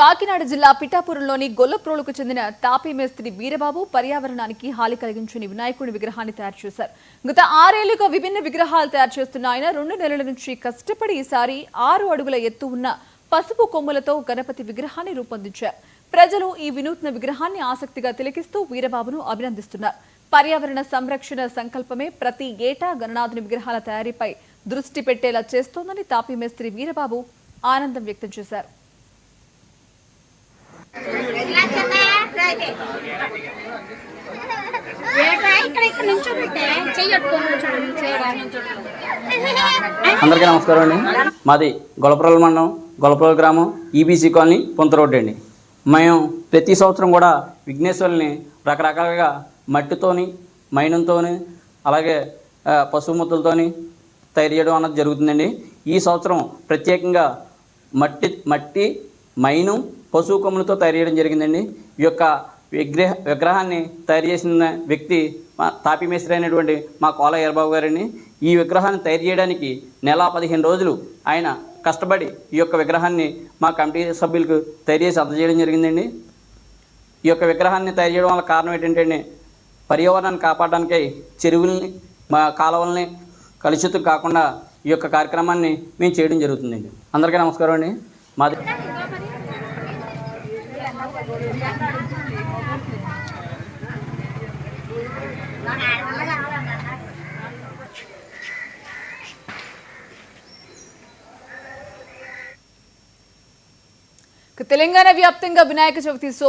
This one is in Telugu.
కాకినాడ జిల్లా పిఠాపురంలోని గొల్లప్రోలుకు చెందిన తాపీ మేస్త్రి వీరబాబు పర్యావరణానికి హాని కలిగించని వినాయకుడి విగ్రహాన్ని తయారు చేశారు. గత 6 ఏళ్లుగా విభిన్న విగ్రహాలు తయారు చేస్తున్న ఆయన 2 నెలల నుంచి కష్టపడి ఈసారి 6 అడుగుల ఎత్తు ఉన్న పసుపు కొమ్ములతో గణపతి విగ్రహాన్ని రూపొందించారు. ప్రజలు ఈ వినూత్న విగ్రహాన్ని ఆసక్తిగా తిలకిస్తూ వీరబాబును అభినందిస్తున్నారు. పర్యావరణ సంరక్షణ సంకల్పమే ప్రతి ఏటా గణనాథుని విగ్రహాల తయారీపై దృష్టి పెట్టేలా చేస్తోందని తాపీ మేస్త్రి వీరబాబు ఆనందం వ్యక్తం చేశారు. అందరికీ నమస్కారం అండి. మాది గొల్లప్రోలు మండలం గొల్లప్రోలు గ్రామం ఈబీసీ కాలనీ పొంత రోడ్ అండి. మేము ప్రతి సంవత్సరం కూడా విఘ్నేశ్వరుని రకరకాలుగా మట్టితోని మైనంతోని అలాగే పసుపు ముద్దలతోని తయారు చేయడం అన్నది జరుగుతుందండి. ఈ సంవత్సరం ప్రత్యేకంగా మట్టి మైను పశువు కొమ్ములతో తయారు చేయడం జరిగిందండి. ఈ యొక్క విగ్రహాన్ని తయారు చేసిన వ్యక్తి తాపీ మేస్త్రి అయినటువంటి మా కోల వీరబాబు గారండి. ఈ విగ్రహాన్ని తయారు చేయడానికి నెల 15 రోజులు ఆయన కష్టపడి ఈ యొక్క విగ్రహాన్ని మా కమిటీ సభ్యులకు తయారు చేసి అందజేయడం జరిగిందండి. ఈ యొక్క విగ్రహాన్ని తయారు చేయడం వల్ల కారణం ఏంటంటే పర్యావరణాన్ని కాపాడడానికై చెరువుల్ని మా కాలువల్ని కలుషితం కాకుండా ఈ యొక్క కార్యక్రమాన్ని మేము చేయడం జరుగుతుందండి. అందరికీ నమస్కారం అండి. మాది తెలంగాణ వ్యాప్తంగా వినాయక చవితి